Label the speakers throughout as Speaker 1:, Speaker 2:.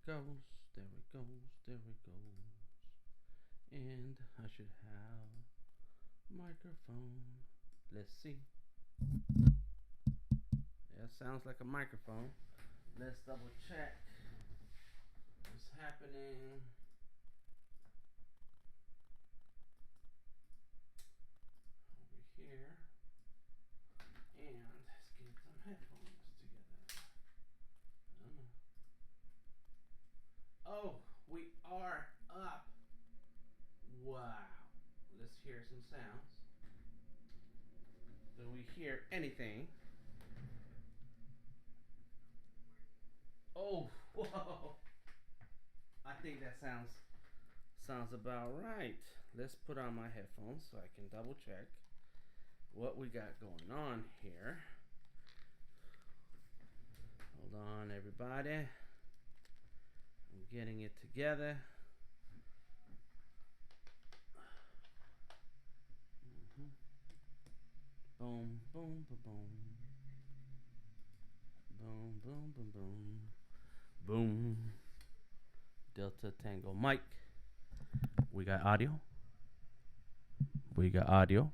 Speaker 1: goes, there it goes, there it goes. And I should have microphone. Let's see. Yeah, sounds like a microphone. Let's double check what's happening over here. And let's get some headphones together. I don't know. Oh, we are up. Wow. Let's hear some sounds. Do we hear anything? Oh, whoa. I think that sounds about right. Let's put on my headphones so I can double check what we got going on here. Hold on, everybody. I'm getting it together. Mm-hmm. Boom, boom, boom, boom. Boom, boom, boom, boom. Boom. Delta Tango Mike. We got audio. We got audio.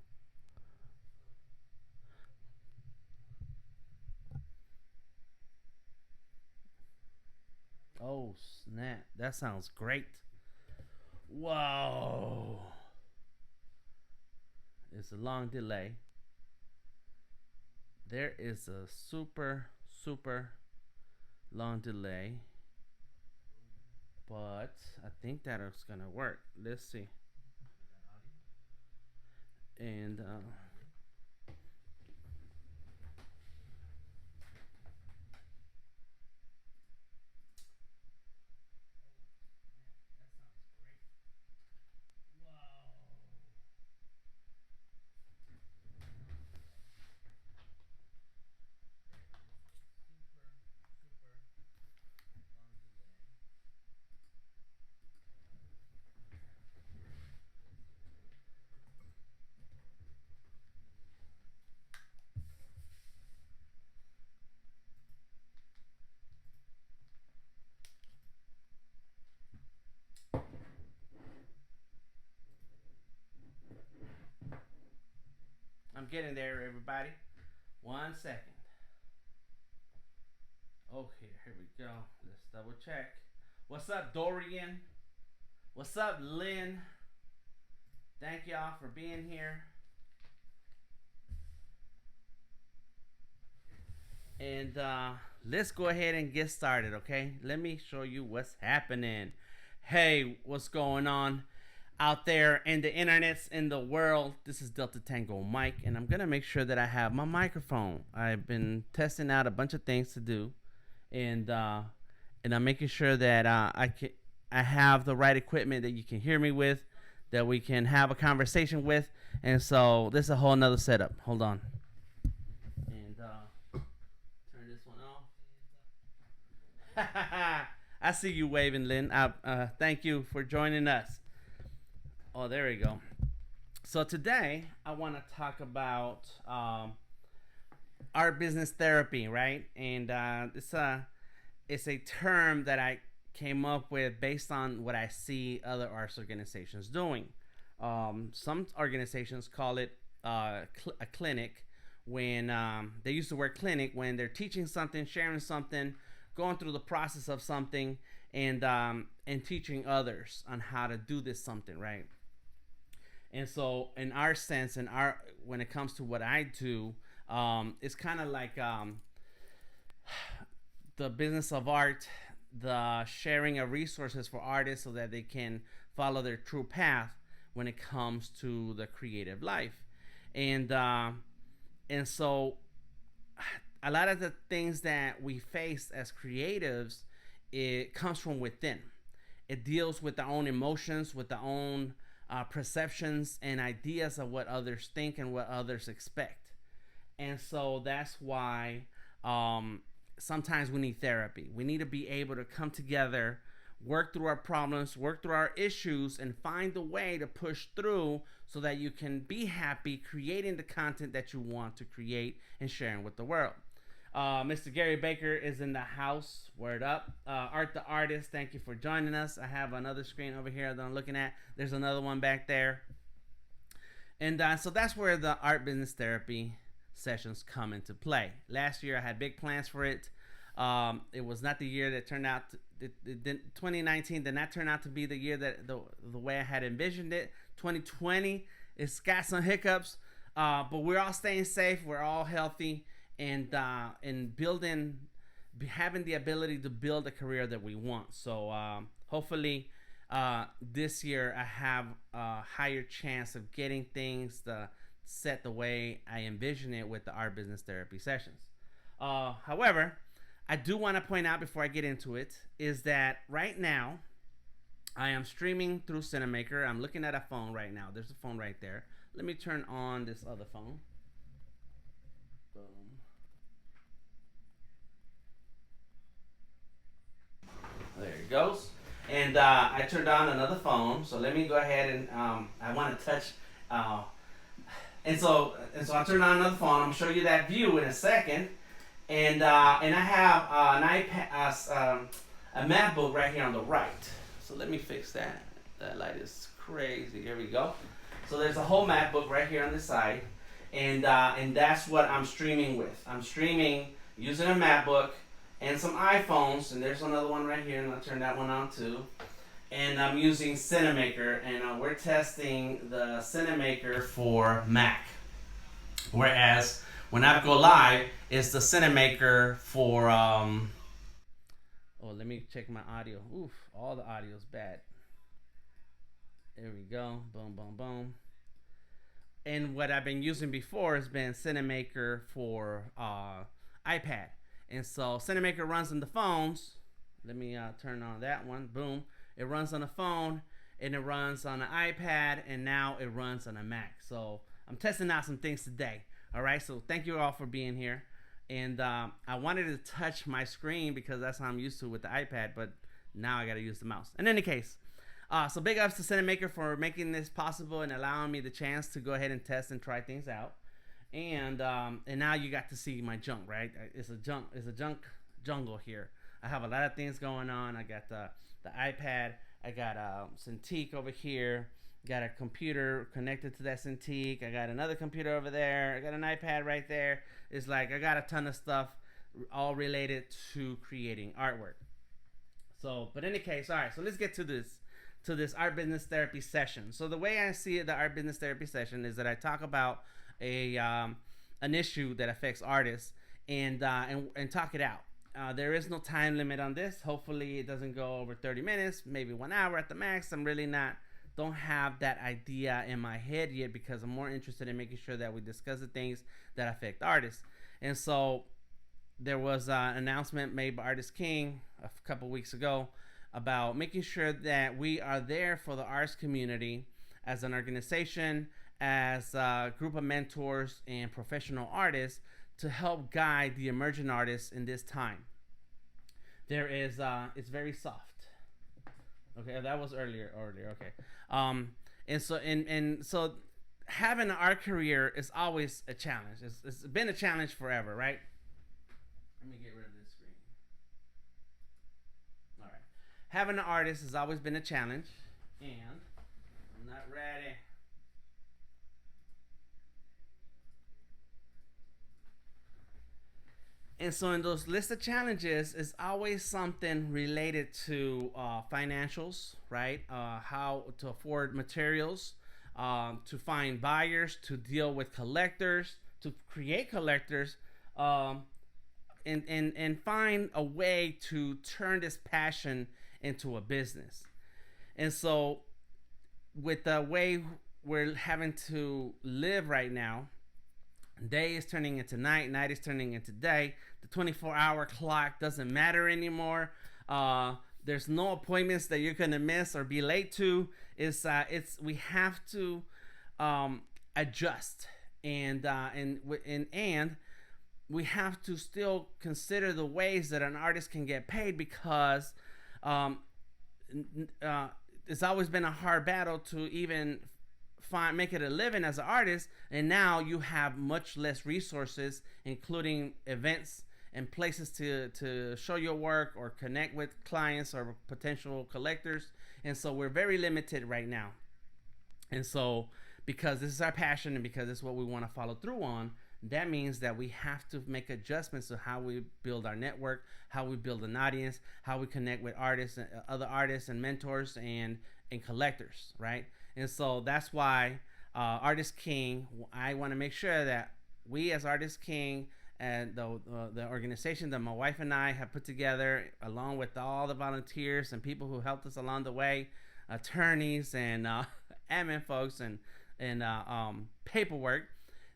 Speaker 1: Oh, snap. That sounds great. Whoa. It's a long delay. There is a super long delay. But I think that it's going to work. Let's see. And I'm getting there, everybody. 1 second. Okay, here we go. Let's double check. What's up, Dorian? What's up, Lynn? Thank y'all for being here. And let's go ahead and get started, okay? Let me show you what's happening. Hey, what's going on out there in the internets, in the world? This is Delta Tango Mike, and I'm gonna make sure that I have my microphone. I've been testing out a bunch of things to do, and I'm making sure that I have the right equipment that you can hear me with, that we can have a conversation with. And so this is a whole nother setup. Hold on. And turn this one off. I see you waving, Lynn. Thank you for joining us. Oh, there we go. So today I want to talk about art business therapy, right? And it's a term that I came up with based on what I see other arts organizations doing. Some organizations call it a clinic when they use the word clinic when they're teaching something, sharing something, going through the process of something, and teaching others on how to do this something, right? And so, in our sense, in our when it comes to what I do, it's kind of like the business of art, the sharing of resources for artists so that they can follow their true path when it comes to the creative life, and so a lot of the things that we face as creatives, it comes from within. It deals with our own emotions, with our own perceptions and ideas of what others think and what others expect. And so that's why sometimes we need therapy. We need to be able to come together, work through our problems, work through our issues, and find a way to push through so that you can be happy creating the content that you want to create and sharing with the world. Mr. Gary Baker is in the house. Word up. Art the Artist, thank you for joining us. I have another screen over here that I'm looking at. There's another one back there. And so that's where the art business therapy sessions come into play. Last year I had big plans for it. It was not the year that turned out. 2019 did not turn out to be the year that the way I had envisioned it. 2020, it's got some hiccups, but we're all staying safe. We're all healthy, and building, having the ability to build a career that we want. So hopefully this year I have a higher chance of getting things set the way I envision it with the art business therapy sessions. However, I do want to point out before I get into it is that right now I am streaming through Cinemaker. I'm looking at a phone right now. There's a phone right there. Let me turn on this other phone. Boom. There it goes. And I turned on another phone. So let me go ahead and I want to touch. And so I turned on another phone. I'm gonna show you that view in a second. And I have an iPad, a MacBook right here on the right. So let me fix that. That light is crazy. Here we go. So there's a whole MacBook right here on the side, and that's what I'm streaming with. I'm streaming using a MacBook and some iPhones, and there's another one right here, and I'll turn that one on too. And I'm using Cinemaker, and we're testing the Cinemaker for Mac. Whereas when I go live, it's the Cinemaker for oh, let me check my audio. Oof, all the audio's bad. There we go. Boom, boom, boom. And what I've been using before has been Cinemaker for iPad. And so Cinemaker runs on the phones. Let me turn on that one. Boom. It runs on the phone, and it runs on an iPad, and now it runs on a Mac. So I'm testing out some things today. All right, so thank you all for being here. And I wanted to touch my screen because that's how I'm used to with the iPad, but now I got to use the mouse. In any case, so big ups to Cinemaker for making this possible and allowing me the chance to go ahead and test and try things out. And now you got to see my junk, right? It's a junk jungle here. I have a lot of things going on. I got the iPad. I got Cintiq over here. Got a computer connected to that Cintiq. I got another computer over there. I got an iPad right there. It's like I got a ton of stuff all related to creating artwork. So, but in any case, all right, so let's get to this art business therapy session. So the way I see it, the art business therapy session is that I talk about an issue that affects artists and talk it out. There is no time limit on this. Hopefully it doesn't go over 30 minutes, maybe 1 hour at the max. I'm really don't have that idea in my head yet because I'm more interested in making sure that we discuss the things that affect artists. And so there was an announcement made by Artist King a couple weeks ago about making sure that we are there for the arts community as an organization, as a group of mentors and professional artists to help guide the emerging artists in this time. There is, it's very soft. Okay, that was earlier. Okay, and so having an art career is always a challenge. It's been a challenge forever, right? Let me get rid of this screen. All right, having an artist has always been a challenge, and I'm not ready. And so in those list of challenges is always something related to financials, right? How to afford materials, to find buyers, to deal with collectors, to create collectors, and find a way to turn this passion into a business. And so with the way we're having to live right now, day is turning into night, night is turning into day. The 24-hour clock doesn't matter anymore. There's no appointments that you're gonna miss or be late to. We have to adjust, and we have to still consider the ways that an artist can get paid because it's always been a hard battle to even make it a living as an artist, and now you have much less resources, including events and places to show your work or connect with clients or potential collectors. And so we're very limited right now. And so, because this is our passion and because it's what we want to follow through on, that means that we have to make adjustments to how we build our network, how we build an audience, how we connect with artists and other artists and mentors and collectors, right? And so that's why Artist King, I want to make sure that we as Artist King and the organization that my wife and I have put together, along with all the volunteers and people who helped us along the way, attorneys and admin folks and paperwork,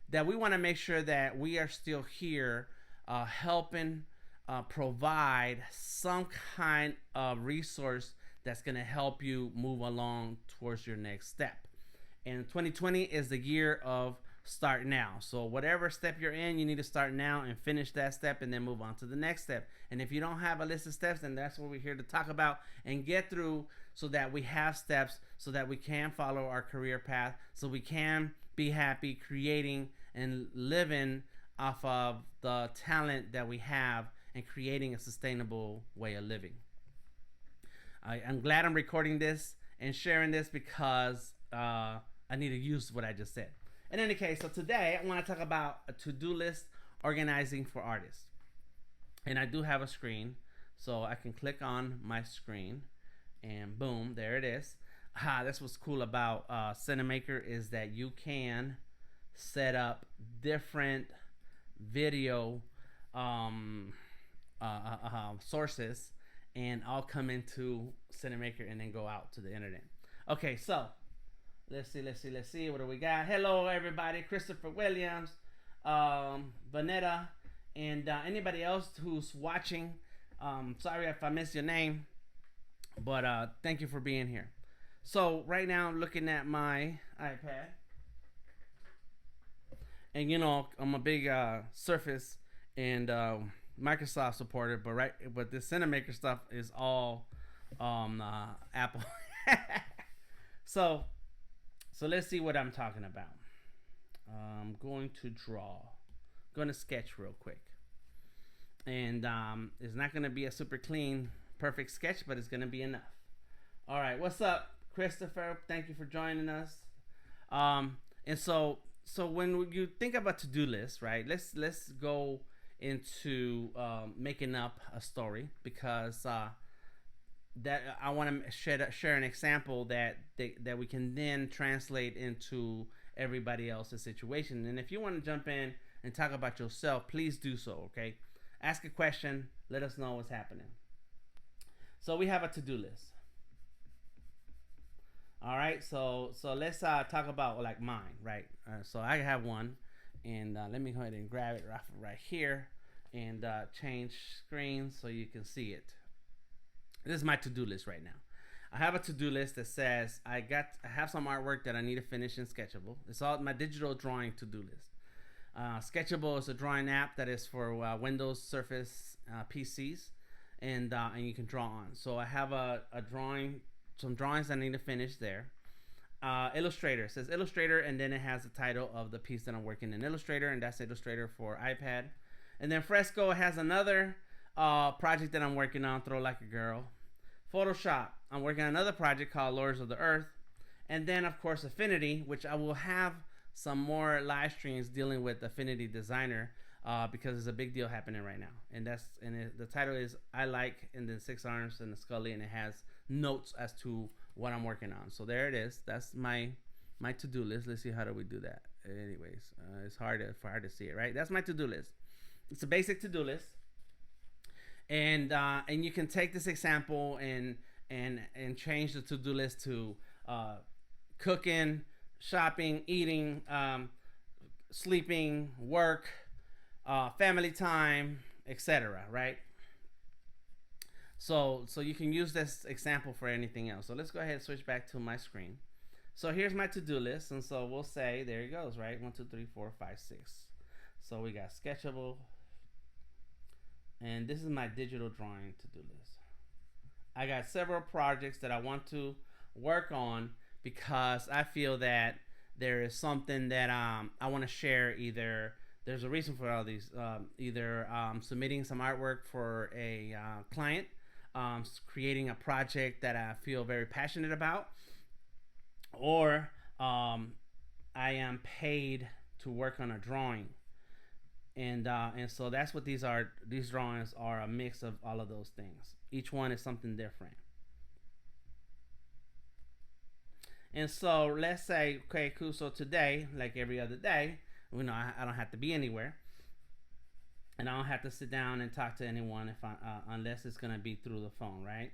Speaker 1: that we want to make sure that we are still here helping provide some kind of resource that's going to help you move along towards your next step. And 2020 is the year of start now. So whatever step you're in, you need to start now and finish that step and then move on to the next step. And if you don't have a list of steps, then that's what we're here to talk about and get through, so that we have steps so that we can follow our career path, so we can be happy creating and living off of the talent that we have and creating a sustainable way of living. I'm glad I'm recording this and sharing this because I need to use what I just said. In any case, so today I want to talk about a to-do list organizing for artists. And I do have a screen, so I can click on my screen and boom, there it is. That's what's cool about Cinemaker, is that you can set up different video sources and all come into Cinemaker and then go out to the internet. Okay, so let's see. What do we got? Hello, everybody. Christopher Williams, Vanetta, and anybody else who's watching. Sorry if I missed your name, but thank you for being here. So right now I'm looking at my iPad, and you know I'm a big Surface and Microsoft supporter, but this Cinemaker stuff is all Apple. So let's see what I'm talking about. I'm going to draw. I'm going to sketch real quick. And it's not going to be a super clean, perfect sketch, but it's going to be enough. All right, what's up, Christopher? Thank you for joining us. And so when you think about to-do list, right? Let's go into making up a story, because that I want to share an example that we can then translate into everybody else's situation. And if you want to jump in and talk about yourself, please do so. Okay, ask a question. Let us know what's happening. So we have a to-do list. All right. So let's talk about like mine, right? So I have one, and let me go ahead and grab it right here and change screens so you can see it. This is my to-do list right now. I have a to-do list that says I have some artwork that I need to finish in Sketchable. It's all my digital drawing to-do list. Sketchable is a drawing app that is for Windows, Surface, PCs, and you can draw on. So I have some drawings I need to finish there. Illustrator, it says Illustrator, and then it has the title of the piece that I'm working in Illustrator, and that's Illustrator for iPad. And then Fresco has another project that I'm working on, Throw Like a Girl. Photoshop, I'm working on another project called Lords of the Earth. And then of course Affinity, which I will have some more live streams dealing with Affinity Designer, because there's a big deal happening right now. And the title is I Like, and then 6 arms and a Scully, and it has notes as to what I'm working on. So there it is. That's my to-do list. Let's see, how do we do that? Anyways, it's hard to see it, right? That's my to-do list. It's a basic to-do list. And you can take this example and change the to-do list to cooking, shopping, eating, sleeping, work, family time, etc. Right? So you can use this example for anything else. So let's go ahead and switch back to my screen. So here's my to-do list, and so we'll say there it goes, right? 1, 2, 3, 4, 5, 6. So we got Sketchable. And this is my digital drawing to-do list. I got several projects that I want to work on because I feel that there is something that I want to share, either There's a reason for all these. Either submitting some artwork for a client, creating a project that I feel very passionate about, or I am paid to work on a drawing, and so that's what these are. These drawings are a mix of all of those things. Each one is something different. And so let's say, okay, cool. So today, like every other day, I don't have to be anywhere, and I don't have to sit down and talk to anyone if I unless it's gonna be through the phone, right?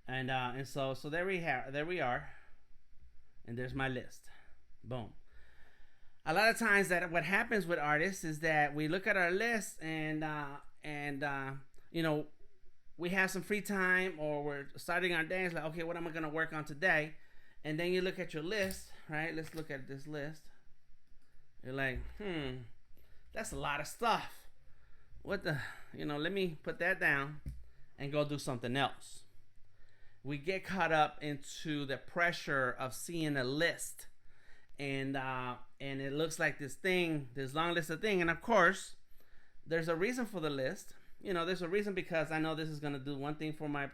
Speaker 1: And so there we are, and there's my list. Boom. A lot of times that what happens with artists is that we look at our list and you know we have some free time or we're starting our day. It's like, okay, what am I gonna work on today? And then you look at your list, right? Let's look at this list. You're like, that's a lot of stuff. What the, let me put that down and go do something else. We get caught up into the pressure of seeing a list, and it looks like this long list of thing. And of course, there's a reason for the list. There's a reason because I know this is gonna do one thing for my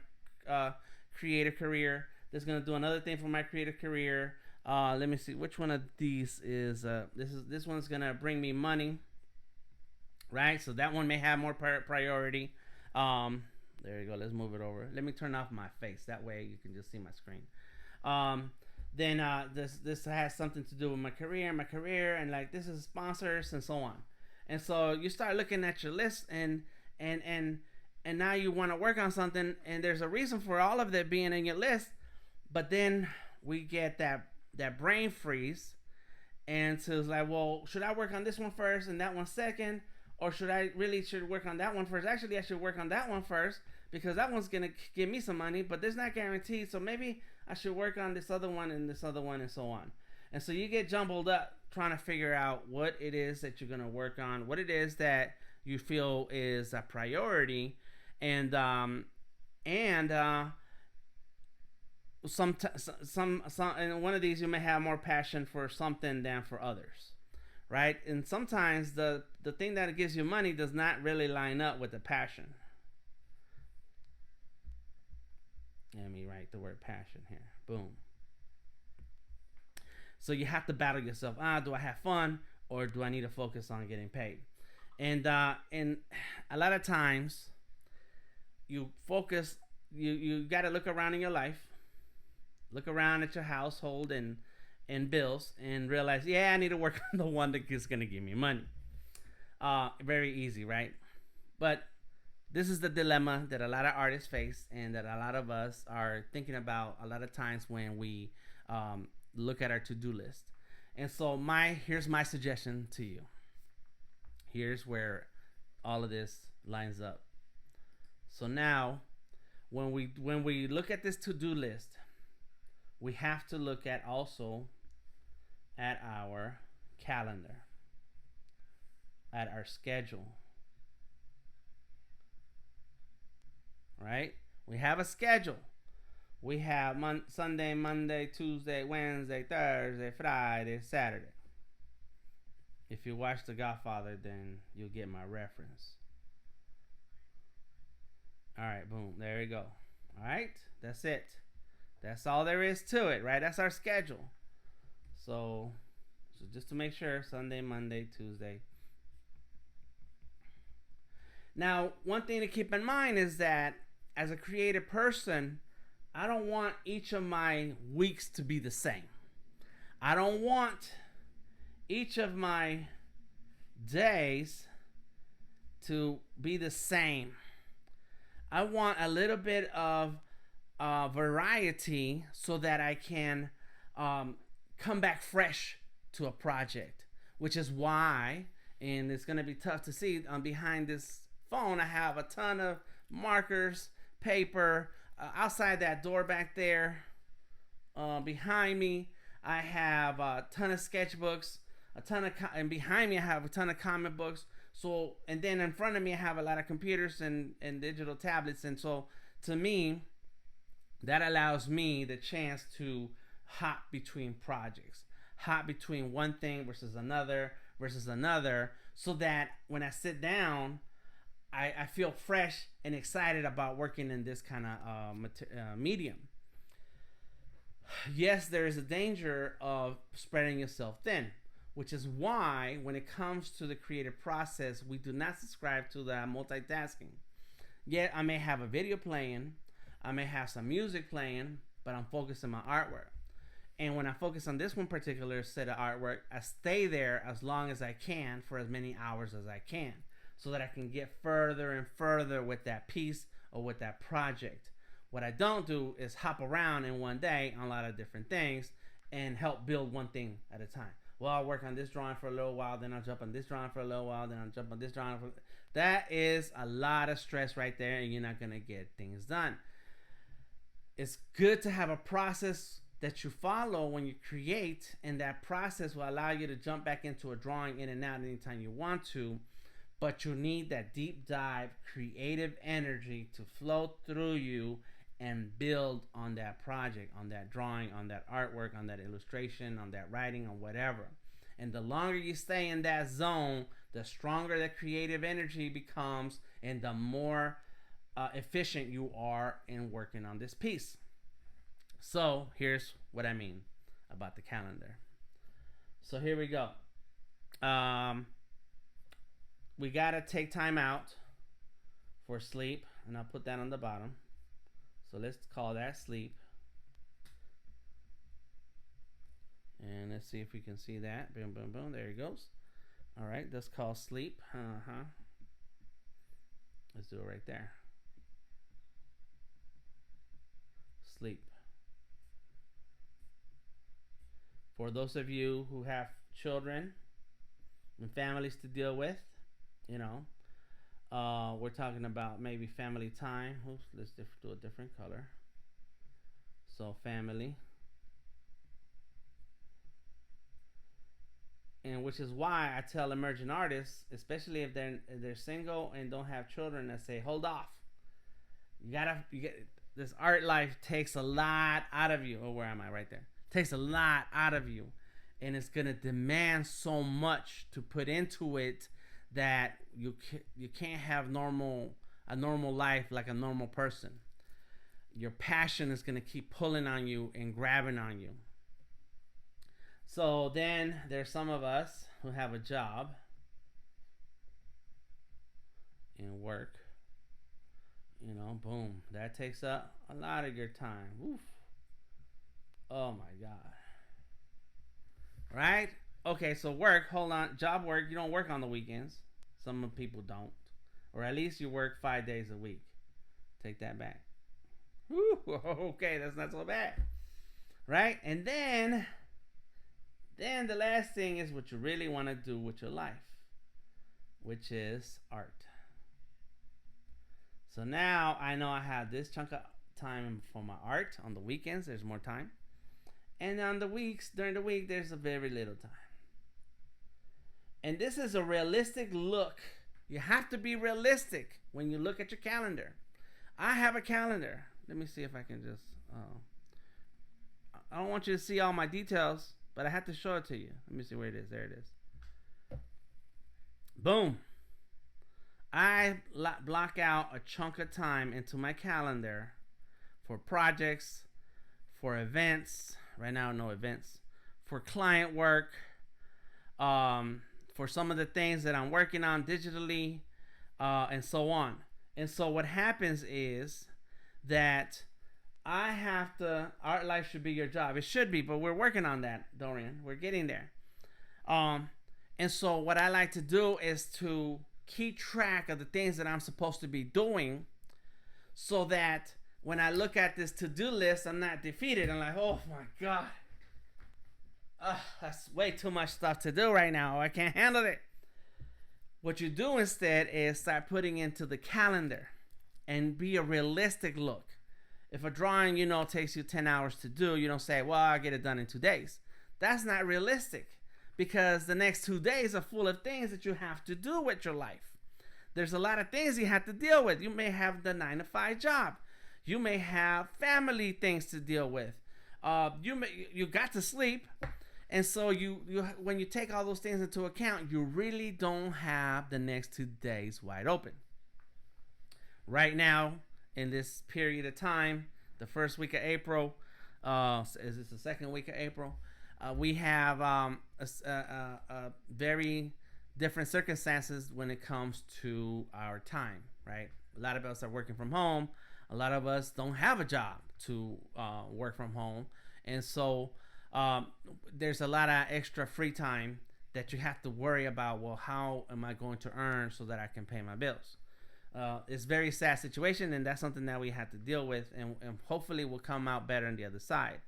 Speaker 1: creative career. This is gonna do another thing for my creative career. Let me see which one of these is. This one's gonna bring me money, right? So that one may have more priority. There you go. Let's move it over. Let me turn off my face. That way you can just see my screen. Then this has something to do with my career, and like this is sponsors and so on. And so you start looking at your list, and now you want to work on something, and there's a reason for all of that being in your list. But then we get that brain freeze, and so it's like, well, should I work on this one first and that one second, or should work on that one first? Actually, I should work on that one first because that one's gonna give me some money, but there's not guaranteed. So maybe I should work on this other one and this other one and so on. And so you get jumbled up trying to figure out what it is that you're gonna work on, what it is that you feel is a priority, and some in one of these you may have more passion for something than for others, right? And sometimes the thing that gives you money does not really line up with the passion. Let me write the word passion here. Boom. So you have to battle yourself. Do I have fun or do I need to focus on getting paid? And a lot of times you focus. You got to look around in your life. Look around at your household and bills and realize, yeah, I need to work on the one that is going to give me money. Very easy, right? But this is the dilemma that a lot of artists face and that a lot of us are thinking about a lot of times when we look at our to-do list. And so here's my suggestion to you. Here's where all of this lines up. So now when we look at this to-do list, we have to look at also at our calendar, at our schedule. Right? We have a schedule. We have Sunday, Monday, Tuesday, Wednesday, Thursday, Friday, Saturday. If you watch The Godfather, then you'll get my reference. All right, boom. There you go. All right? That's it. That's all there is to it, right? That's our schedule. So just to make sure, Sunday, Monday, Tuesday. Now, one thing to keep in mind is that as a creative person, I don't want each of my weeks to be the same. I don't want each of my days to be the same. I want a little bit of variety so that I can come back fresh to a project, which is why, and it's going to be tough to see behind this phone, I have a ton of markers, paper, outside that door back there. Behind me, I have a ton of sketchbooks, and behind me I have a ton of comic books. So, and then in front of me I have a lot of computers and digital tablets. And so, to me, that allows me the chance to hop between projects, hop between one thing versus another, so that when I sit down, I feel fresh and excited about working in this kind of medium. Yes, there is a danger of spreading yourself thin, which is why when it comes to the creative process, we do not subscribe to the multitasking. Yet I may have a video playing, I may have some music playing, but I'm focused on my artwork. And when I focus on this one particular set of artwork, I stay there as long as I can for as many hours as I can, so that I can get further and further with that piece or with that project. What I don't do is hop around in one day on a lot of different things and help build one thing at a time. Well, I'll work on this drawing for a little while, then I'll jump on this drawing for a little while, then I'll jump on this drawing for... That is a lot of stress right there, and you're not going to get things done. It's good to have a process that you follow when you create, and that process will allow you to jump back into a drawing in and out anytime you want to. But you need that deep dive creative energy to flow through you and build on that project, on that drawing, on that artwork, on that illustration, on that writing, on whatever. And the longer you stay in that zone, the stronger that creative energy becomes, and the more efficient you are in working on this piece. So here's what I mean about the calendar. So here we go. We gotta take time out for sleep, and I'll put that on the bottom. So let's call that sleep. And let's see if we can see that. Boom, boom, boom. There it goes. All right, that's called sleep. Let's do it right there. Sleep. For those of you who have children and families to deal with, you know, we're talking about maybe family time. Oops, let's do a different color. So family. And which is why I tell emerging artists, especially if they're single and don't have children, I say, hold off. You get this art life takes a lot out of you. Oh, where am I? Right there. Takes a lot out of you, and it's gonna demand so much to put into it that you can't have a normal life like a normal person. Your passion is gonna keep pulling on you and grabbing on you. So then there's some of us who have a job and work. You know, boom, that takes up a lot of your time. Oof. Oh my God. Right? Okay, so work, hold on. Job work, you don't work on the weekends. Some people don't. Or at least you work 5 days a week. Take that back. Whew, okay, that's not so bad. Right? And then the last thing is what you really want to do with your life, which is art. So now I know I have this chunk of time for my art. On the weekends, there's more time. And on the weeks, during the week, there's a very little time. And this is a realistic look. You have to be realistic when you look at your calendar. I have a calendar. Let me see if I can just... I don't want you to see all my details, but I have to show it to you. Let me see where it is. There it is. Boom. I block out a chunk of time into my calendar for projects, for events. Right now, no events. For client work. For some of the things that I'm working on digitally, and so on. And so what happens is that I have to... Art life should be your job. It should be, but we're working on that, Dorian. We're getting there. And so what I like to do is to keep track of the things that I'm supposed to be doing, so that when I look at this to-do list, I'm not defeated. I'm like, oh my God. That's way too much stuff to do right now. I can't handle it. What you do instead is start putting into the calendar and be a realistic look. If a drawing, takes you 10 hours to do, you don't say, well, I'll get it done in 2 days. That's not realistic, because the next 2 days are full of things that you have to do with your life. There's a lot of things you have to deal with. You may have the 9-to-5 job. You may have family things to deal with. You got to sleep. And so you when you take all those things into account, you really don't have the next 2 days wide open. Right now, in this period of time, the first week of April, is this the second week of April? We have a very different circumstances when it comes to our time, right? A lot of us are working from home. A lot of us don't have a job to work from home. And so there's a lot of extra free time that you have to worry about. Well, how am I going to earn so that I can pay my bills? It's a very sad situation, and that's something that we have to deal with, and hopefully will come out better on the other side.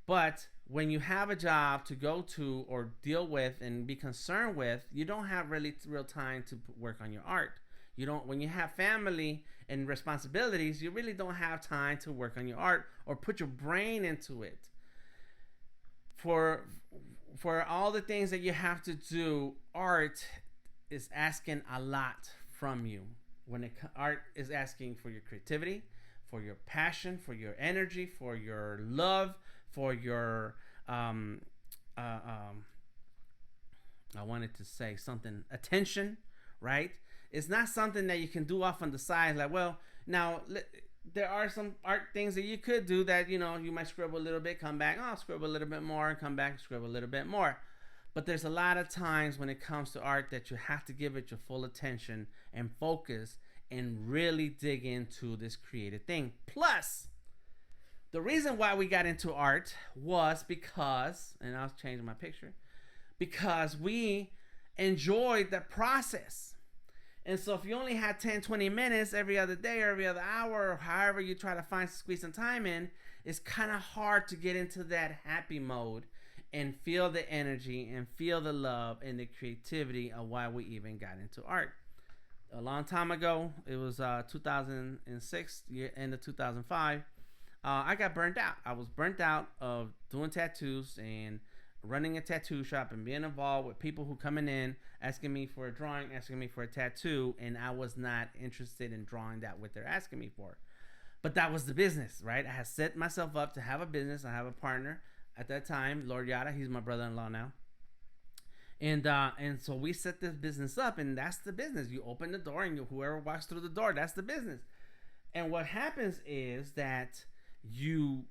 Speaker 1: But when you have a job to go to or deal with and be concerned with, you don't have really real time to work on your art. You don't. When you have family and responsibilities, you really don't have time to work on your art or put your brain into it. For all the things that you have to do, art is asking a lot from you. Art is asking for your creativity, for your passion, for your energy, for your love, for your I wanted to say something, attention, right? It's not something that you can do off on the side, like, well, now there are some art things that you could do that, you know, you might scribble a little bit, come back, oh, scribble a little bit more, and come back, scribble a little bit more. But there's a lot of times when it comes to art that you have to give it your full attention and focus and really dig into this creative thing. Plus, the reason why we got into art was because, and I'll change my picture, because we enjoyed the process. And so if you only had 10, 20 minutes every other day or every other hour, or however you try to squeeze some time in, it's kind of hard to get into that happy mode and feel the energy and feel the love and the creativity of why we even got into art. A long time ago, it was 2006, end of 2005, I got burnt out. I was burnt out of doing tattoos and running a tattoo shop and being involved with people who coming in, asking me for a drawing, asking me for a tattoo, and I was not interested in drawing that what they're asking me for. But that was the business, right? I had set myself up to have a business. I have a partner at that time, Lord Yada. He's my brother-in-law now. And so we set this business up, and that's the business. You open the door, and whoever walks through the door, that's the business. And what happens is that you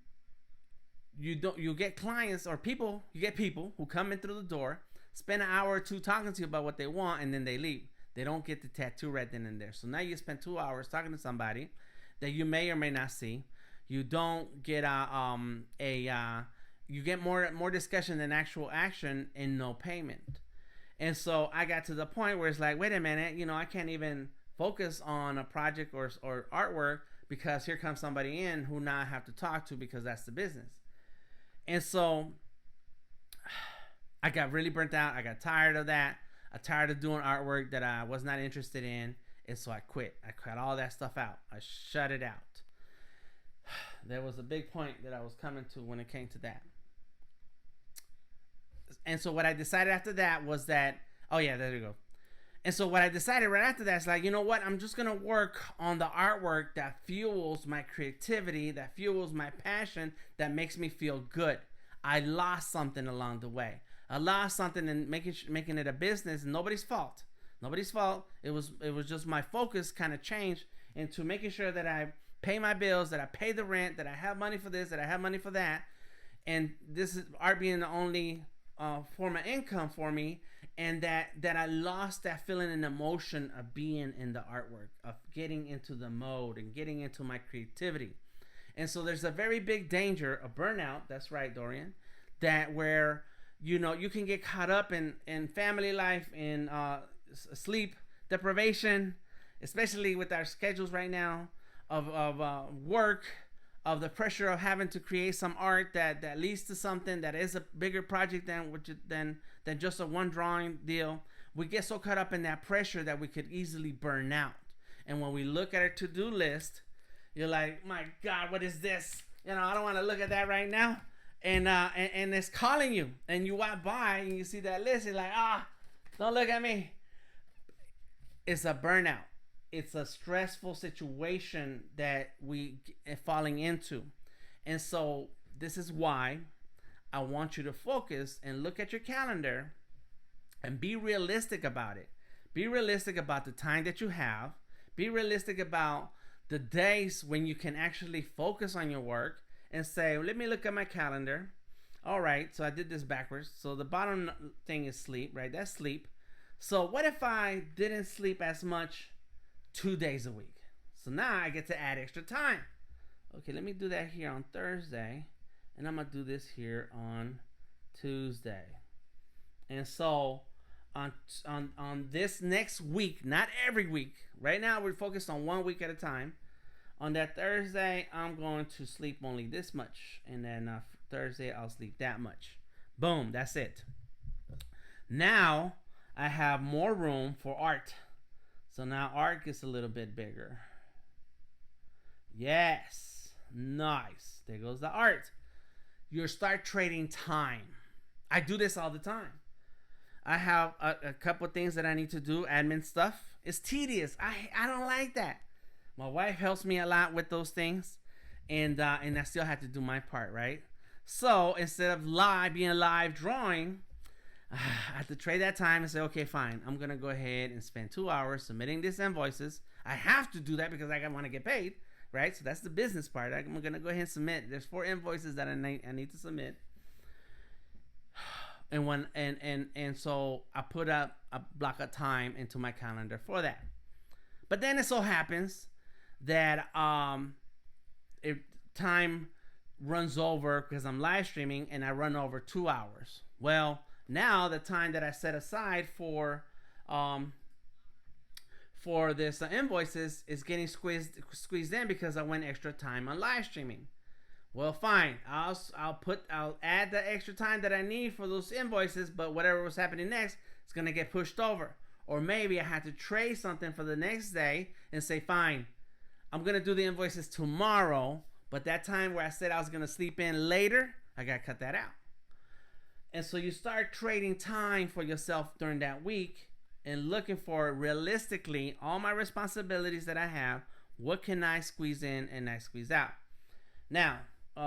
Speaker 1: get clients or people, you get people who come in through the door, spend an hour or two talking to you about what they want, and then they leave. They don't get the tattoo right then and there. So now you spend 2 hours talking to somebody that you may or may not see. You don't get you get more discussion than actual action and no payment. And so I got to the point where it's like, wait a minute, you know, I can't even focus on a project or artwork because here comes somebody in who now I have to talk to because that's the business. And so I got really burnt out. I got tired of that. I tired of doing artwork that I was not interested in. And so I quit. I cut all that stuff out. I shut it out. There was a big point that I was coming to when it came to that. And so what I decided after that was that, oh yeah, there you go. And so what I decided right after that is like, you know what? I'm just going to work on the artwork that fuels my creativity, that fuels my passion, that makes me feel good. I lost something along the way. I lost something in making it a business. Nobody's fault. Nobody's fault. It was just my focus kind of changed into making sure that I pay my bills, that I pay the rent, that I have money for this, that I have money for that. And this is art being the only form of income for me. And that I lost that feeling and emotion of being in the artwork, of getting into the mode and getting into my creativity. And so there's a very big danger of burnout. That's right, Dorian. That where, you know, you can get caught up in family life, in sleep deprivation, especially with our schedules right now, of work, of the pressure of having to create some art that leads to something that is a bigger project than just a one drawing deal. We get so caught up in that pressure that we could easily burn out. And when we look at our to-do list, you're like, my God, what is this? You know, I don't want to look at that right now. And it's calling you. And you walk by and you see that list. You're like, don't look at me. It's a burnout. It's a stressful situation that we are falling into. And so this is why I want you to focus and look at your calendar and be realistic about it. Be realistic about the time that you have. Be realistic about the days when you can actually focus on your work and say, let me look at my calendar. All right, so I did this backwards. So the bottom thing is sleep, right? That's sleep. So what if I didn't sleep as much 2 days a week? So now I get to add extra time. Okay, let me do that here on Thursday. And I'm going to do this here on Tuesday. And so on this next week, not every week. Right now we're focused on 1 week at a time. On that Thursday, I'm going to sleep only this much. And then Thursday, I'll sleep that much. Boom, that's it. Now, I have more room for art. So now art gets a little bit bigger. Yes, nice. There goes the art. You start trading time. I do this all the time. I have a couple of things that I need to do, admin stuff. It's tedious. I don't like that. My wife helps me a lot with those things, and I still have to do my part, right? So instead of being live drawing, I have to trade that time and say, okay, fine. I'm gonna go ahead and spend 2 hours submitting these invoices. I have to do that because I want to get paid, right? So that's the business part. I'm gonna go ahead and submit. There's 4 invoices that I need to submit. And so I put up a block of time into my calendar for that. But then it so happens that if time runs over because I'm live streaming and I run over 2 hours. Well, now the time that I set aside for this invoices is getting squeezed in because I went extra time on live streaming. Well, fine. I'll add the extra time that I need for those invoices, but whatever was happening next is gonna get pushed over. Or maybe I had to trade something for the next day and say, fine, I'm gonna do the invoices tomorrow, but that time where I said I was gonna sleep in later, I gotta cut that out. And so you start trading time for yourself during that week and looking for realistically all my responsibilities that I have. What can I squeeze in and I squeeze out? Now,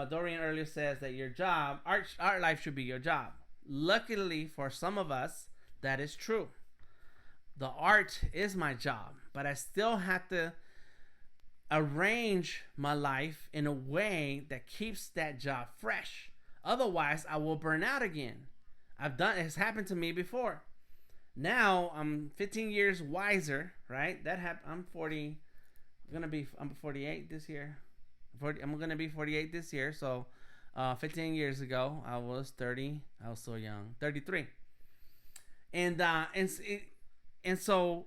Speaker 1: Dorian earlier says that your job, art life should be your job. Luckily for some of us, that is true. The art is my job, but I still have to arrange my life in a way that keeps that job fresh. Otherwise, I will burn out again. It's happened to me before. Now I'm 15 years wiser, right? I'm 40. I'm 48 this year. I'm gonna be 48 this year. So, 15 years ago, I was 30. I was so young, 33. And so,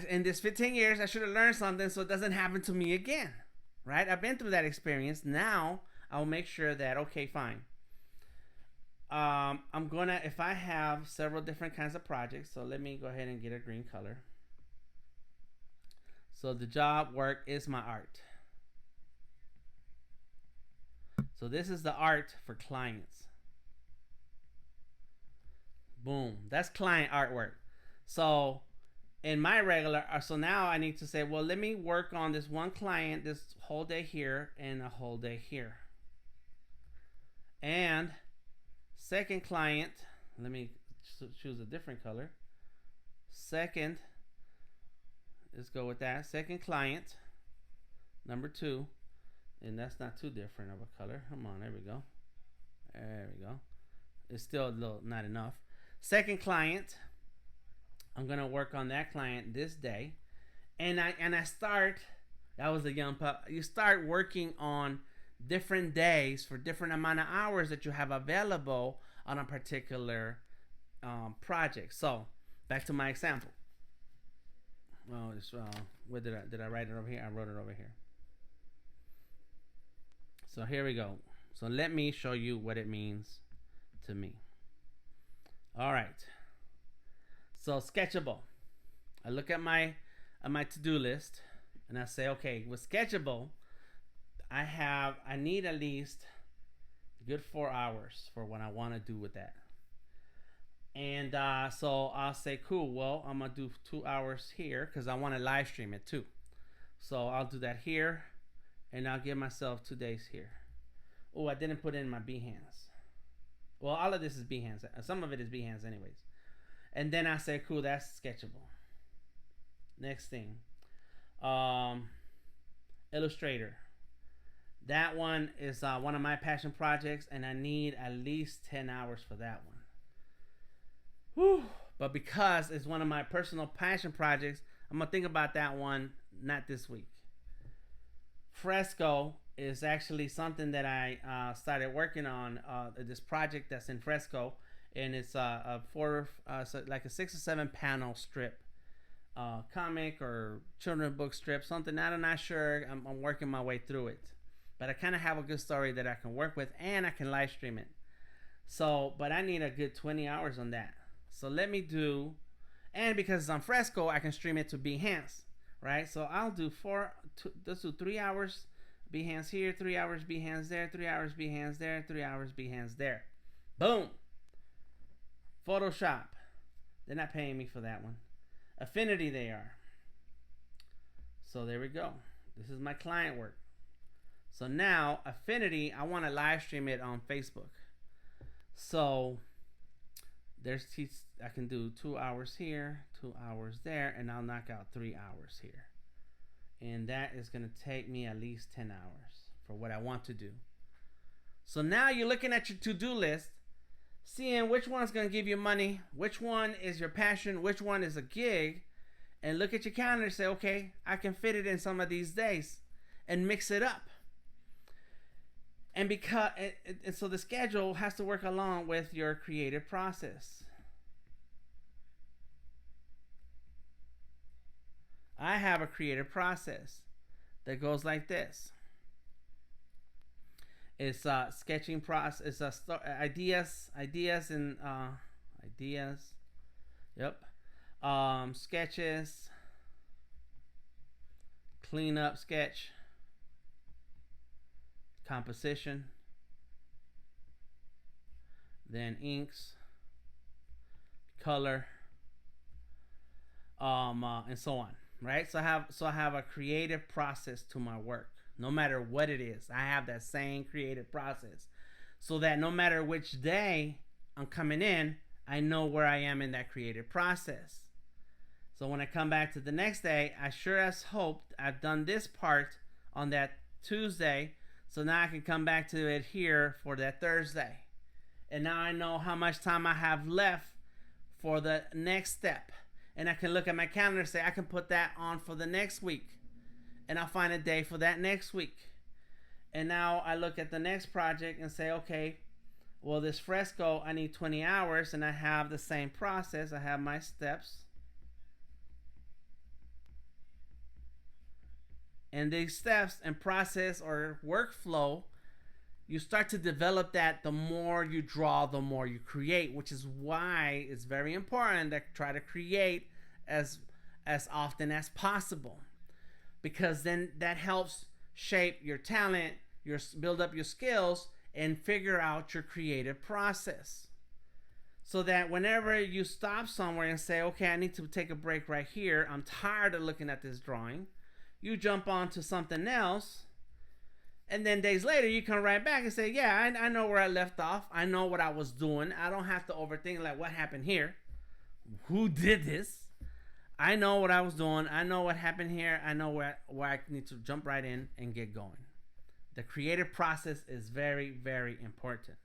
Speaker 1: in this 15 years, I should have learned something so it doesn't happen to me again, right? I've been through that experience. Now I'll make sure that, okay, fine. If I have several different kinds of projects, so let me go ahead and get a green color. So the job work is my art. So this is the art for clients. Boom, that's client artwork. So in my regular, so now I need to say, well, let me work on this one client this whole day here and a whole day here. And second client, let me choose a different color. Second, let's go with that. Second client, number 2. And that's not too different of a color. Come on, there we go. There we go. It's still a little not enough. Second client, I'm gonna work on that client this day. And I start, that was a young pup. You start working on different days for different amount of hours that you have available on a particular project. So back to my example. Well, where did I write it over here? I wrote it over here. So here we go. So let me show you what it means to me. All right. So Sketchable. I look at my to-do list and I say, okay, with Sketchable, I need at least a good 4 hours for what I want to do with that. And so I'll say, cool, well, I'm gonna do 2 hours here because I want to live stream it too. So I'll do that here, and I'll give myself 2 days here. Oh, I didn't put in my Behance. Well, all of this is Behance. Some of it is Behance, anyways. And then I say, cool, that's sketchable. Next thing, um, Illustrator. That one is one of my passion projects, and I need at least 10 hours for that one. Whew. But because it's one of my personal passion projects, I'm going to think about that one not this week. Fresco is actually something that I started working on. This project that's in Fresco, and it's like a 6 or 7 panel strip, comic or children's book strip, something. I'm not sure. I'm working my way through it, but I kind of have a good story that I can work with, and I can live stream it. So, but I need a good 20 hours on that. So let me do, and because it's on Fresco, I can stream it to Behance, right? So I'll do let's do 3 hours Behance here, 3 hours Behance there, 3 hours Behance there, 3 hours Behance there. Boom. Photoshop. They're not paying me for that one. Affinity they are. So there we go. This is my client work. So now Affinity, I want to live stream it on Facebook. So I can do 2 hours here, 2 hours there, and I'll knock out 3 hours here. And that is going to take me at least 10 hours for what I want to do. So now you're looking at your to-do list, seeing which one's going to give you money, which one is your passion, which one is a gig, and look at your calendar and say, okay, I can fit it in some of these days and mix it up. And so the schedule has to work along with your creative process. I have a creative process that goes like this. It's sketching process. It's ideas and ideas. Yep. Sketches. Clean up sketch. Composition. Then inks. Color. And so on. Right? So I have a creative process to my work. No matter what it is, I have that same creative process. So that no matter which day I'm coming in, I know where I am in that creative process. So when I come back to the next day, I sure as hope I've done this part on that Tuesday. So now I can come back to it here for that Thursday. And now I know how much time I have left for the next step. And I can look at my calendar and say, I can put that on for the next week. And I'll find a day for that next week. And now I look at the next project and say, okay, well, this fresco, I need 20 hours. And I have the same process. I have my steps. And these steps and process or workflow, you start to develop that. The more you draw, the more you create, which is why it's very important to try to create as often as possible, because then that helps shape your talent, build up your skills, and figure out your creative process. So that whenever you stop somewhere and say, okay, I need to take a break right here, I'm tired of looking at this drawing, you jump on to something else. And then days later, you come right back and say, yeah, I know where I left off. I know what I was doing. I don't have to overthink, like, what happened here? Who did this? I know what I was doing. I know what happened here. I know where I need to jump right in and get going. The creative process is very, very important.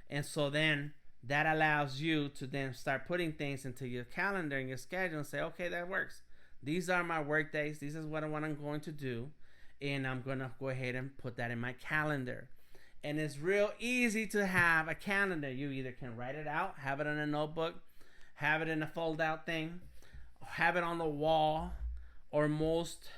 Speaker 1: And so then that allows you to then start putting things into your calendar and your schedule and say, okay, that works. These are my work days. This is what I'm going to do. And I'm going to go ahead and put that in my calendar. And it's real easy to have a calendar. You either can write it out, have it in a notebook, have it in a fold out thing, have it on the wall, or most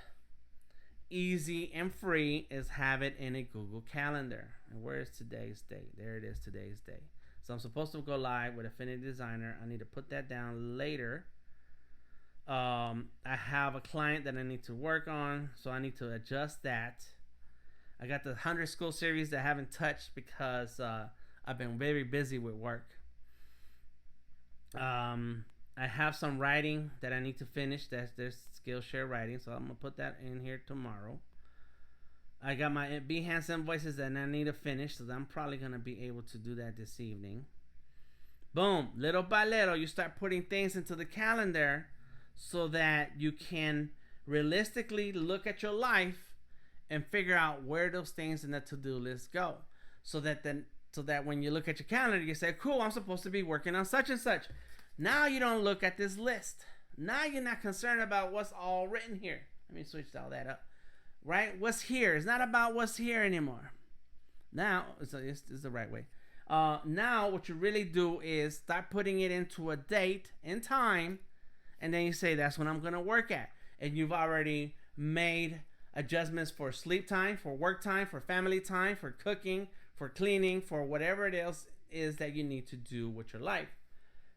Speaker 1: easy and free is have it in a Google Calendar. And where is today's date? There it is, today's date. So I'm supposed to go live with Affinity Designer. I need to put that down later. I have a client that I need to work on, so I need to adjust that. I got the 100 school series that I haven't touched because I've been very busy with work. I have some writing that I need to finish. There's Skillshare writing, so I'm gonna put that in here tomorrow. I got my Behance invoices that I need to finish, so I'm probably going to be able to do that this evening. Boom. Little by little, you start putting things into the calendar so that you can realistically look at your life and figure out where those things in the to-do list go. So that when you look at your calendar, you say, cool, I'm supposed to be working on such and such. Now you don't look at this list. Now you're not concerned about what's all written here. Let me switch all that up. Right? What's here? It's not about what's here anymore. Now, it's the right way. Now what you really do is start putting it into a date and time, and then you say that's when I'm going to work at. And you've already made adjustments for sleep time, for work time, for family time, for cooking, for cleaning, for whatever it else is that you need to do with your life.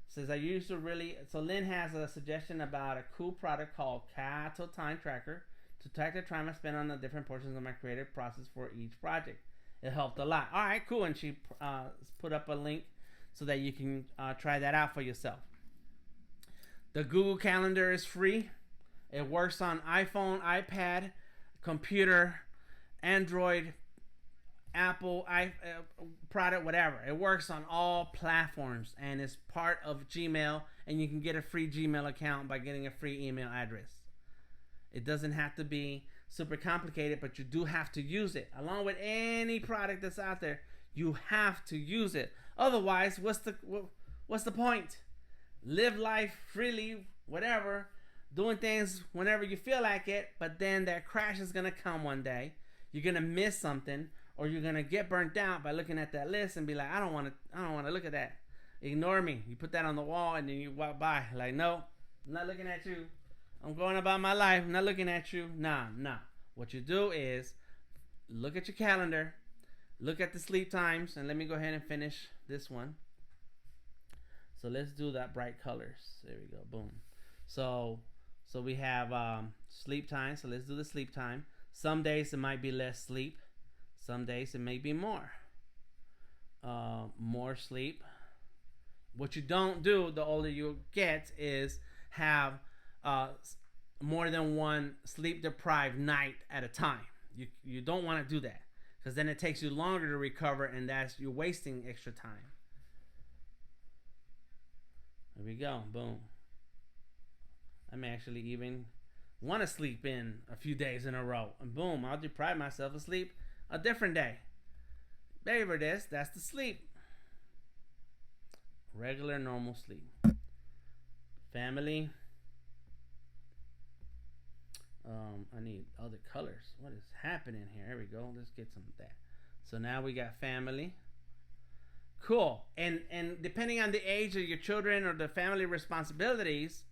Speaker 1: Says I used to really, so Lynn has a suggestion about a cool product called Cattle Time Tracker to track the time I spend on the different portions of my creative process for each project. It helped a lot. All right, cool. And she put up a link so that you can try that out for yourself. The Google Calendar is free. It works on iPhone, iPad, computer, Android, Apple product, whatever. It works on all platforms and it's part of Gmail, and you can get a free Gmail account by getting a free email address. It doesn't have to be super complicated, but you do have to use it. Along with any product that's out there, you have to use it. Otherwise, what's the point? Live life freely, whatever, doing things whenever you feel like it, but then that crash is gonna come one day. You're gonna miss something, or you're gonna get burnt out by looking at that list and be like, I don't want to look at that. Ignore me. You put that on the wall and then you walk by like, no, I'm not looking at you. I'm going about my life. I'm not looking at you. Nah. What you do is look at your calendar, look at the sleep times, and let me go ahead and finish this one. So let's do that bright colors. There we go. Boom. So we have sleep time. So let's do the sleep time. Some days it might be less sleep. Some days it may be more. More sleep. What you don't do the older you get is have more than one sleep deprived night at a time. You don't want to do that, because then it takes you longer to recover, and you're wasting extra time. There we go. Boom. I may actually even want to sleep in a few days in a row, and boom, I'll deprive myself of sleep a different day. There it is. That's the sleep. Regular, normal sleep. Family. I need other colors. What is happening here? Here we go. Let's get some of that. So now we got family. Cool. And depending on the age of your children or the family responsibilities,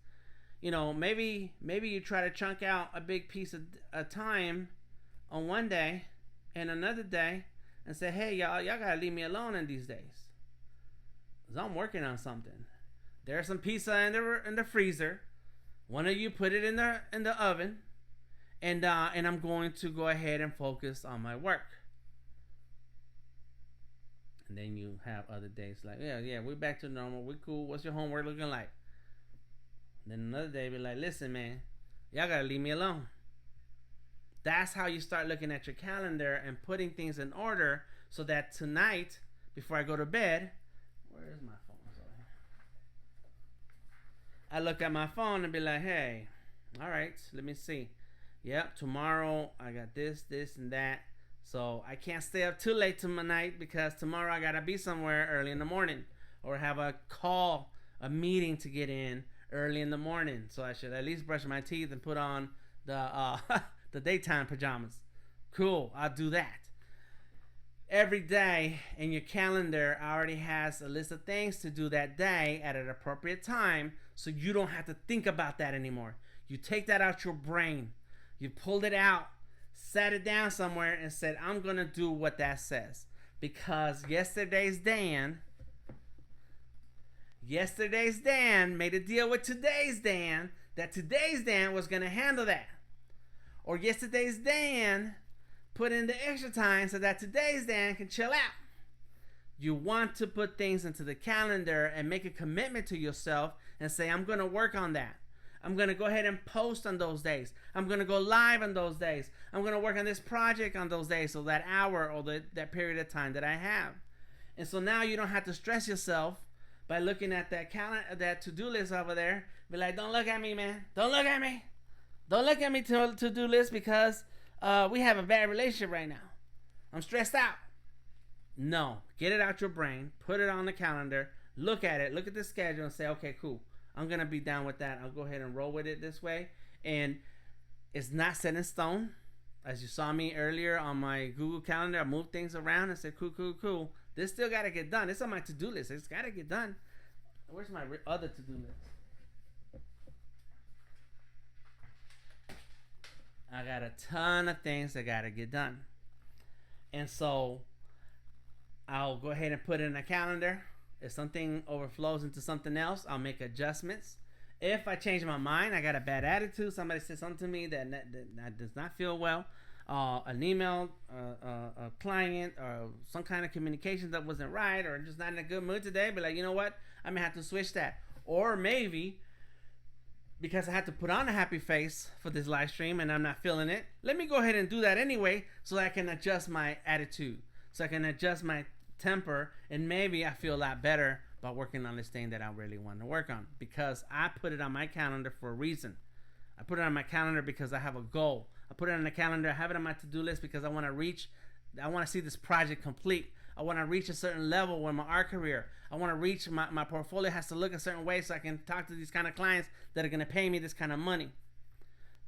Speaker 1: maybe you try to chunk out a big piece of time on one day and another day and say, hey, y'all gotta leave me alone in these days, because I'm working on something. There's some pizza in the freezer. One of you put it in the oven, and I'm going to go ahead and focus on my work. And then you have other days like, yeah, we're back to normal. We're cool. What's your homework looking like? And then another day be like, listen, man, y'all gotta leave me alone. That's how you start looking at your calendar and putting things in order, so that tonight, before I go to bed, where is my phone? Sorry. I look at my phone and be like, hey, all right, let me see. Yep, tomorrow I got this, and that. So I can't stay up too late tonight, because tomorrow I gotta be somewhere early in the morning, or have a meeting to get in early in the morning. So I should at least brush my teeth and put on the the daytime pajamas. Cool, I'll do that. Every day in your calendar already has a list of things to do that day at an appropriate time, so you don't have to think about that anymore. You take that out your brain. You pulled it out, sat it down somewhere, and said, I'm going to do what that says. Because yesterday's Dan made a deal with today's Dan that today's Dan was going to handle that. Or yesterday's Dan put in the extra time so that today's Dan can chill out. You want to put things into the calendar and make a commitment to yourself and say, I'm going to work on that. I'm going to go ahead and post on those days. I'm going to go live on those days. I'm going to work on this project on those days, so that hour or that period of time that I have. And so now you don't have to stress yourself by looking at that calendar, that to-do list over there. Be like, don't look at me, man. Don't look at me. Don't look at me to-do list because we have a bad relationship right now. I'm stressed out. No, get it out your brain. Put it on the calendar. Look at it. Look at the schedule and say, okay, cool. I'm going to be down with that. I'll go ahead and roll with it this way. And it's not set in stone. As you saw me earlier on my Google Calendar, I moved things around and said, cool. This still got to get done. It's on my to-do list. It's got to get done. Where's my other to-do list? I got a ton of things that got to get done. And so I'll go ahead and put it in a calendar. If something overflows into something else, I'll make adjustments. If I change my mind, I got a bad attitude, somebody said something to me that does not feel well, an email, a client, or some kind of communication that wasn't right, or just not in a good mood today, be like, you know what, I may have to switch that. Or maybe, because I had to put on a happy face for this live stream and I'm not feeling it, let me go ahead and do that anyway so that I can adjust my attitude, so I can adjust my temper, and maybe I feel a lot better about working on this thing that I really want to work on, because I put it on my calendar for a reason. I put it on my calendar because I have a goal. I put it on the calendar, I have it on my to-do list because I want to see this project complete. I want to reach a certain level with my art career. I want to reach my portfolio has to look a certain way so I can talk to these kind of clients that are going to pay me this kind of money.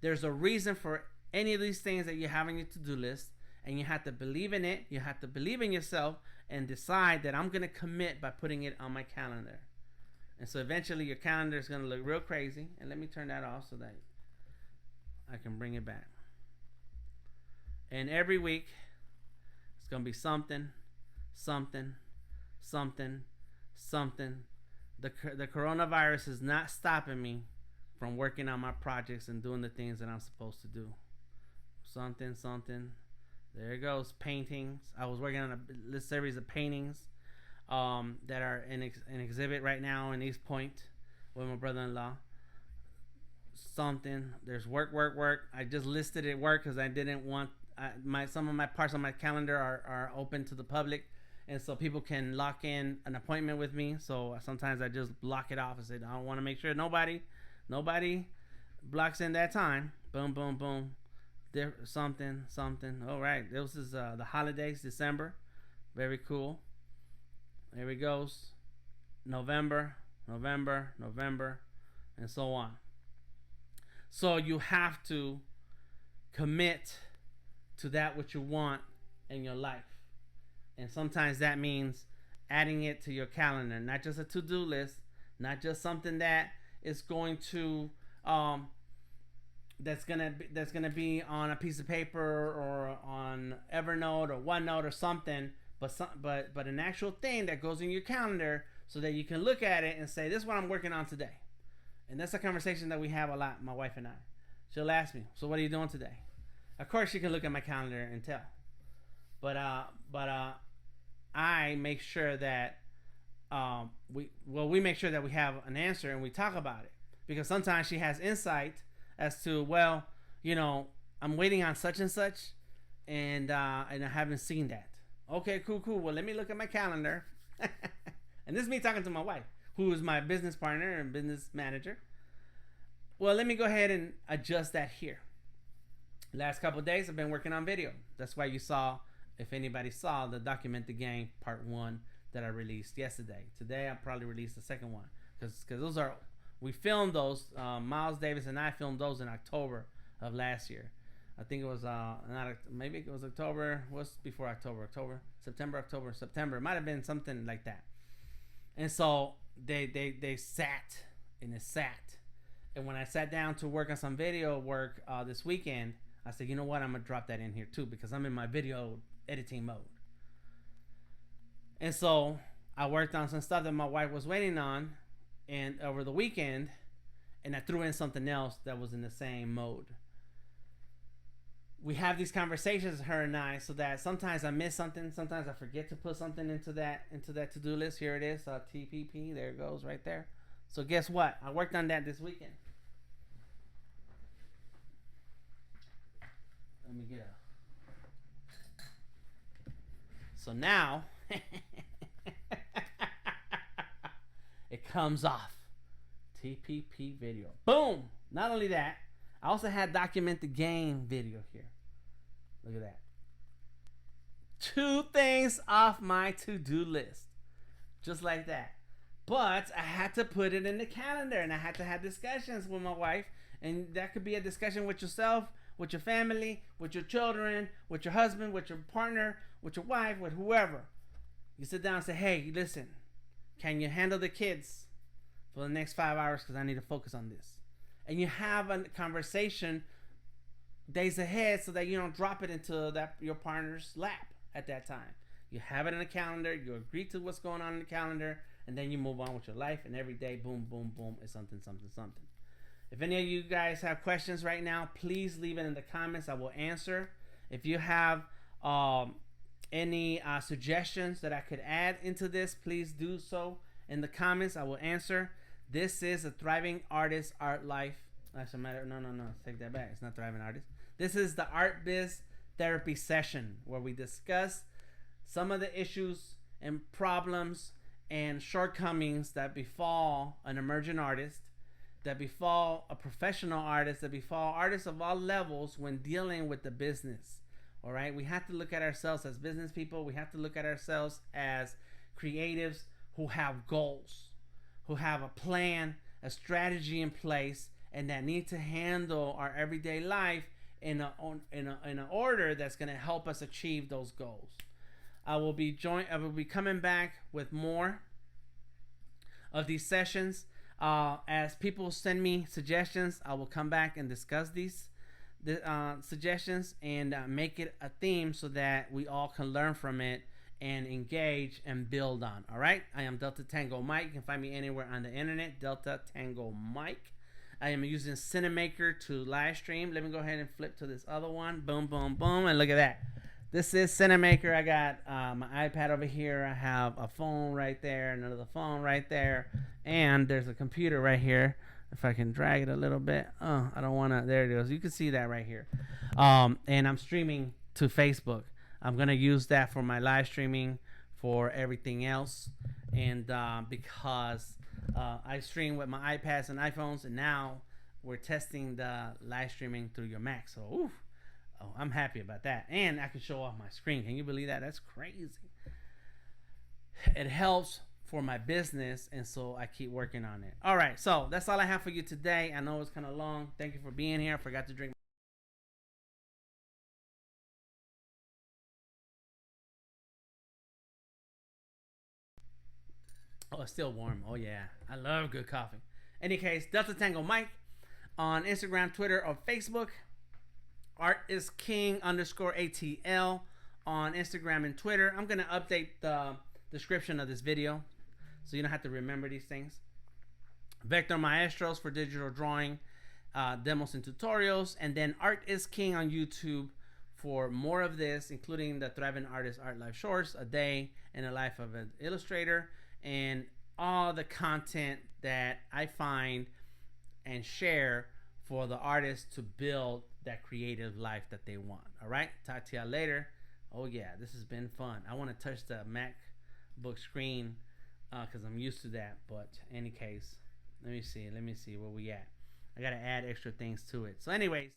Speaker 1: There's a reason for any of these things that you have on your to-do list, and you have to believe in it. You have to believe in yourself and decide that I'm going to commit by putting it on my calendar. And so eventually your calendar is going to look real crazy. And let me turn that off so that I can bring it back. And every week it's going to be something. The coronavirus is not stopping me from working on my projects and doing the things that I'm supposed to do. Something. There it goes. Paintings. I was working on a series of paintings that are in an exhibit right now in East Point with my brother-in-law. There's work. I just listed it work because I didn't want some of my parts on my calendar are open to the public, and so people can lock in an appointment with me. So sometimes I just block it off and say I want to make sure nobody blocks in that time. Boom. Something. All right, this is the holidays, December. Very cool. There it goes. November, and so on. So you have to commit to that which you want in your life. And sometimes that means adding it to your calendar, not just a to-do list, not just something that is going to that's gonna be on a piece of paper or on Evernote or OneNote or something, but an actual thing that goes in your calendar so that you can look at it and say, this is what I'm working on today. And that's a conversation that we have a lot, my wife and I. She'll ask me, so what are you doing today? Of course she can look at my calendar and tell. But I make sure that we make sure that we have an answer and we talk about it. Because sometimes she has insight as to, well, I'm waiting on such and such, and I haven't seen that. Okay, cool. Well, let me look at my calendar. And this is me talking to my wife, who is my business partner and business manager. Well, let me go ahead and adjust that here. Last couple of days, I've been working on video. That's why you saw, if anybody saw, the Document the Game Part 1 that I released yesterday. Today, I'll probably release the second one. Because we filmed those. Miles Davis and I filmed those in October of last year. I think it was maybe it was October. What's before October? September. It might have been something like that. And so they sat. And when I sat down to work on some video work this weekend, I said, you know what? I'm gonna drop that in here too because I'm in my video editing mode. And so I worked on some stuff that my wife was waiting on, and over the weekend, and I threw in something else that was in the same mode. We have these conversations, her and I, so that sometimes I miss something, sometimes I forget to put something into that to-do list. Here it is, TPP. There it goes, right there. So guess what? I worked on that this weekend. Let me get a. So now it comes off. TPP video. Boom! Not only that, I also had document the game video here. Look at that. 2 things off my to-do list. Just like that. But I had to put it in the calendar, and I had to have discussions with my wife. And that could be a discussion with yourself, with your family, with your children, with your husband, with your partner, with your wife, with whoever. You sit down and say, hey, listen, can you handle the kids for the next 5 hours because I need to focus on this? And you have a conversation days ahead so that you don't drop it into your partner's lap at that time. You have it in the calendar, you agree to what's going on in the calendar, and then you move on with your life, and every day, boom, boom, boom, is something, something, something. If any of you guys have questions right now, please leave it in the comments. I will answer. If you have any suggestions that I could add into this, please do so in the comments. I will answer. This is a Thriving Artist Art Life. That's a matter. No. Take that back. It's not Thriving Artist. This is the Art Biz therapy session where we discuss some of the issues and problems and shortcomings that befall an emerging artist, that befall a professional artist, that befall artists of all levels when dealing with the business. All right, we have to look at ourselves as business people. We have to look at ourselves as creatives who have goals, who have a plan, a strategy in place, and that need to handle our everyday life in an order that's going to help us achieve those goals. I will be coming back with more of these sessions. As people send me suggestions, I will come back and discuss these suggestions and make it a theme so that we all can learn from it and engage and build on. All right, I am Delta Tango Mike. You can find me anywhere on the internet, Delta Tango Mike. I am using Cinemaker to live stream. Let me go ahead and flip to this other one. Boom, boom, boom, and look at that. This is Cinemaker. I got my iPad over here. I have a phone right there, another phone right there, and there's a computer right here. If I can drag it a little bit. Oh, I don't want to. There it is. You can see that right here. And I'm streaming to Facebook. I'm going to use that for my live streaming, for everything else. And because I stream with my iPads and iPhones, and now we're testing the live streaming through your Mac. So, oof. Oh, I'm happy about that. And I can show off my screen. Can you believe that? That's crazy. It helps for my business, and so I keep working on it. All right, so that's all I have for you today. I know it's kind of long. Thank you for being here. I forgot to drink. Oh, it's still warm. Oh, yeah. I love good coffee. Any case, Delta Tango Mike on Instagram, Twitter, or Facebook. Art is King _ATL on Instagram and Twitter. I'm going to update the description of this video so you don't have to remember these things. Vector Maestros for digital drawing, demos and tutorials. And then Art is King on YouTube for more of this, including the Thriving Artist Art Life Shorts, a day in the life of an illustrator, and all the content that I find and share for the artists to build that creative life that they want. All right, talk to y'all later. Oh yeah, this has been fun. I want to touch the MacBook screen because I'm used to that, but in any case, let me see where we at. I gotta add extra things to it. So anyways,